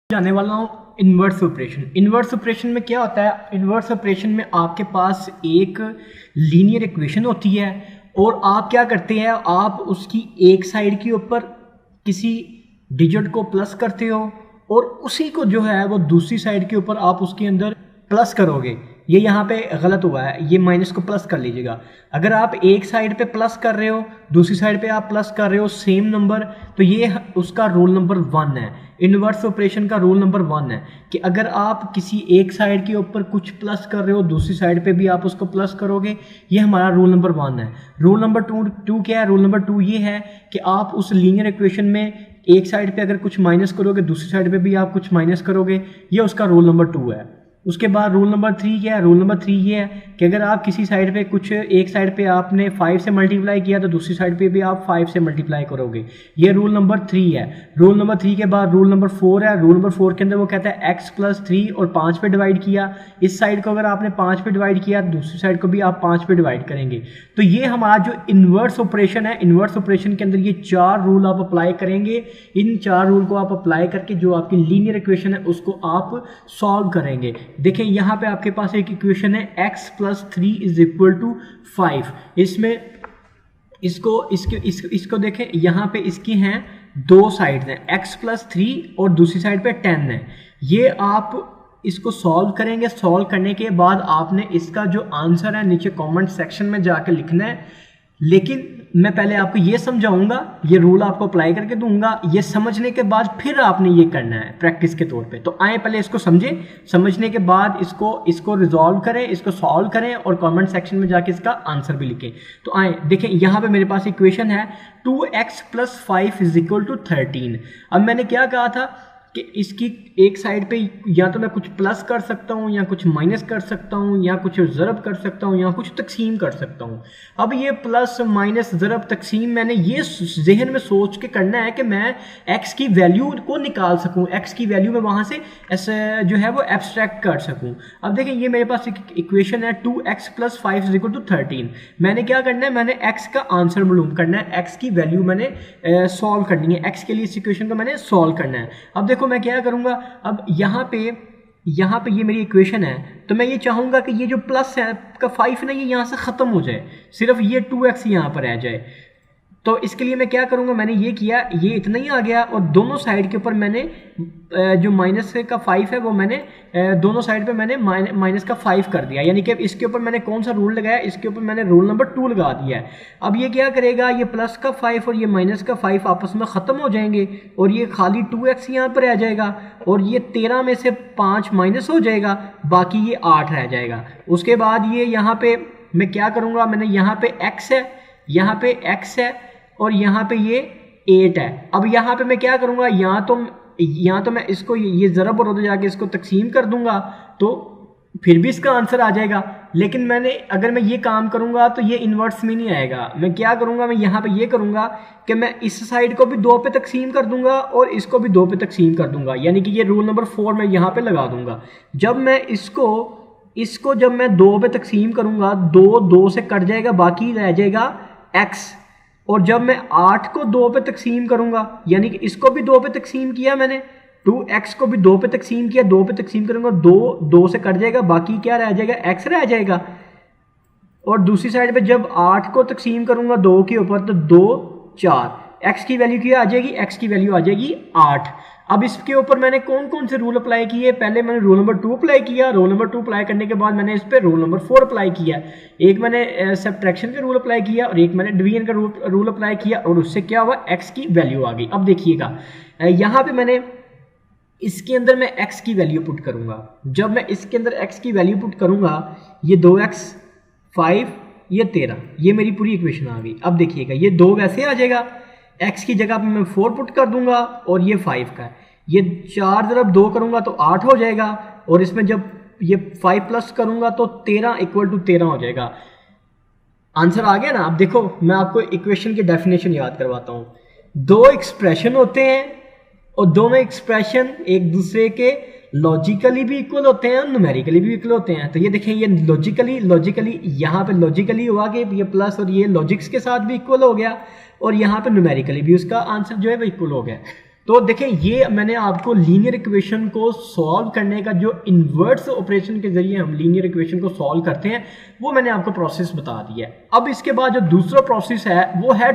जाने वाला हूँ इन्वर्स ऑपरेशन। इन्वर्स ऑपरेशन में क्या होता है? इन्वर्स ऑपरेशन में आपके पास एक लीनियर इक्वेशन होती है और आप क्या करते हैं, आप उसकी एक साइड के ऊपर किसी डिजिट को प्लस करते हो और उसी को जो है वो दूसरी साइड के ऊपर आप उसके अंदर प्लस करोगे। ये यहाँ पे गलत हुआ है, ये माइनस को प्लस कर लीजिएगा। अगर आप एक साइड पे प्लस कर रहे हो, दूसरी साइड पे आप प्लस कर रहे हो सेम नंबर, तो ये उसका रूल नंबर 1 है। इन्वर्स ऑपरेशन का रूल नंबर 1 है कि अगर आप किसी एक साइड के ऊपर कुछ प्लस कर रहे हो, दूसरी साइड पे भी आप उसको प्लस करोगे। ये हमारा रूल नंबर 1 है। रूल नंबर टू क्या है? रूल नंबर 2 ये है कि आप उस लीनियर इक्वेशन में एक साइड पे अगर कुछ माइनस करोगे, दूसरी साइड पे भी आप कुछ माइनस करोगे। ये उसका रूल नंबर 2 है। उसके बाद रूल नंबर 3 क्या है? रूल नंबर 3 ये है कि अगर आप किसी साइड पे कुछ, एक साइड पे आपने 5 से मल्टीप्लाई किया तो दूसरी साइड पे भी आप 5 से मल्टीप्लाई करोगे। ये रूल नंबर 3 है। रूल नंबर 3 के बाद रूल नंबर 4 है। रूल नंबर 4 के अंदर वो कहता है x + 3 और 5 पे डिवाइड किया। इस साइड को अगर आपने 5 पे डिवाइड किया, दूसरी साइड को भी आप 5 पे डिवाइड करेंगे। तो ये हमारा जो इन्वर्स ऑपरेशन है, इन्वर्स ऑपरेशन के अंदर ये 4 रूल आप अप्लाई करेंगे। इन 4 रूल को आप अप्लाई करके जो आपकी लीनियर इक्वेशन है उसको आप सॉल्व करेंगे। देखें यहाँ पे आपके पास एक इक्वेशन है x + 3 = 5। इसमें इसको देखें, यहाँ पे इसकी हैं दो साइड्स हैं, x + 3 और दूसरी साइड पे 10 है। ये आप इसको सॉल्व करेंगे। सॉल्व करने के बाद आपने इसका जो आंसर है नीचे कमेंट सेक्शन में जाके लिखना है। लेकिन मैं पहले आपको ये समझाऊंगा, ये रूल आपको अप्लाई करके दूंगा। ये समझने के बाद फिर आपने ये करना है प्रैक्टिस के तौर पे। तो आए पहले इसको समझें, समझने के बाद इसको रिजॉल्व करें, इसको सॉल्व करें और कमेंट सेक्शन में जाके इसका आंसर भी लिखें। तो आए देखें, यहाँ पे मेरे पास इक्वेशन है 2x + 5 = 13। अब मैंने क्या कहा था कि इसकी एक साइड पे या तो मैं कुछ प्लस कर सकता हूँ, या कुछ माइनस कर सकता हूँ, या कुछ ज़रब कर सकता हूँ, या कुछ तकसीम कर सकता हूँ। अब ये प्लस माइनस ज़रब तकसीम मैंने ये जहन में सोच के करना है कि मैं x की वैल्यू को निकाल सकूँ, x की वैल्यू में वहाँ से ऐसे जो है वो एब्स्ट्रैक्ट कर सकूँ। अब देखें, ये मेरे पास एक इक्वेशन है 2x + 5 = 13। मैंने क्या करना है, मैंने x का आंसर मालूम करना है, x की वैल्यू मैंने सॉल्व करनी है। x के लिए इस इक्वेशन को मैंने सॉल्व करना है। अब देखो मैं क्या करूंगा, अब यहाँ पे ये मेरी इक्वेशन है, तो मैं ये चाहूंगा कि ये जो प्लस है का 5 ना, ये यहाँ से ख़त्म हो जाए, सिर्फ ये 2x यहाँ पर रह जाए। तो इसके लिए मैं क्या करूंगा, मैंने ये किया, ये इतना ही आ गया और दोनों साइड के ऊपर मैंने जो माइनस का 5 है वो मैंने दोनों साइड पे मैंने माइनस का 5 कर दिया। यानी कि इसके ऊपर मैंने कौन सा रूल लगाया, इसके ऊपर मैंने रूल नंबर 2 लगा दिया है। अब ये क्या करेगा, ये प्लस का 5 और ये माइनस का 5 आपस में ख़त्म हो जाएंगे और ये खाली 2x यहाँ पर रह जाएगा और ये 13 में से 5 माइनस हो जाएगा, बाकी ये 8 रह जाएगा। उसके बाद ये यहाँ पे मैं क्या करूँगा, मैंने यहाँ पे x है, यहाँ पे x है और यहाँ पे ये 8 है। अब यहाँ पे मैं क्या करूँगा, यहाँ तो मैं इसको ये ज़रब और उधर जाके इसको तकसीम कर दूंगा तो फिर भी इसका आंसर आ जाएगा। लेकिन अगर मैं ये काम करूँगा तो ये इन्वर्स में नहीं आएगा। मैं क्या करूँगा, मैं यहाँ पे ये करूँगा कि मैं इस साइड को भी 2 पे तकसीम कर दूंगा और इसको भी 2 पे तकसीम कर दूंगा। यानी कि ये रूल नंबर 4 मैं यहाँ पे लगा दूंगा। जब मैं इसको जब मैं 2 पे तकसीम करूँगा, 2 से कट जाएगा, बाकी रह जाएगा x। और जब मैं 8 को 2 पे तकसीम करूंगा, यानी कि इसको भी 2 पे तकसीम किया मैंने, 2x को भी 2 पे तकसीम किया, 2 पे तकसीम करूंगा, 2 से कट जाएगा, बाकी क्या रह जाएगा, x रह जाएगा। और दूसरी साइड पे जब 8 को तकसीम करूंगा 2 के ऊपर, तो 2 4, x की वैल्यू क्या आ जाएगी, x की वैल्यू आ जाएगी 8। अब इसके ऊपर मैंने कौन कौन से रूल अप्लाई किए, पहले मैंने रूल नंबर 2 अप्लाई किया, रूल नंबर 2 अप्लाई करने के बाद मैंने इस पर रूल नंबर 4 अप्लाई किया। एक मैंने सब्ट्रैक्शन का रूल अप्लाई किया और एक मैंने डिवीजन का रूल अप्लाई किया और उससे क्या हुआ, x की वैल्यू आ गई। अब देखिएगा, यहाँ पे मैंने इसके अंदर मैं x की वैल्यू पुट करूंगा। जब मैं इसके अंदर x की वैल्यू पुट करूंगा, ये 2x 5 ये 13, ये मेरी पूरी इक्वेशन आ गई। अब देखिएगा, ये 2 वैसे आ जाएगा, x की जगह पे मैं 4 पुट कर दूंगा और ये 5 का, ये 4 × 2 करूंगा तो 8 हो जाएगा और इसमें जब ये 5 प्लस करूंगा तो 13 = 13 हो जाएगा। आंसर आ गया ना। अब देखो, मैं आपको इक्वेशन की डेफिनेशन याद करवाता हूँ। 2 एक्सप्रेशन होते हैं और दोनों एक्सप्रेशन एक दूसरे के लॉजिकली भी इक्वल होते हैं और न्यूमेरिकली भी इक्वल होते हैं। तो ये देखें, ये लॉजिकली यहाँ पे लॉजिकली हुआ कि ये प्लस और ये लॉजिक्स के साथ भी इक्वल हो गया और यहाँ पे न्यूमेरिकली भी उसका आंसर जो है वो इक्वल हो गया। तो देखें ये मैंने आपको लीनियर इक्वेशन को सॉल्व करने का जो इन्वर्स ऑपरेशन के जरिए हम लीनियर इक्वेशन को सॉल्व करते हैं वो मैंने आपको प्रोसेस बता दिया है। अब इसके बाद जो दूसरा प्रोसेस है वो है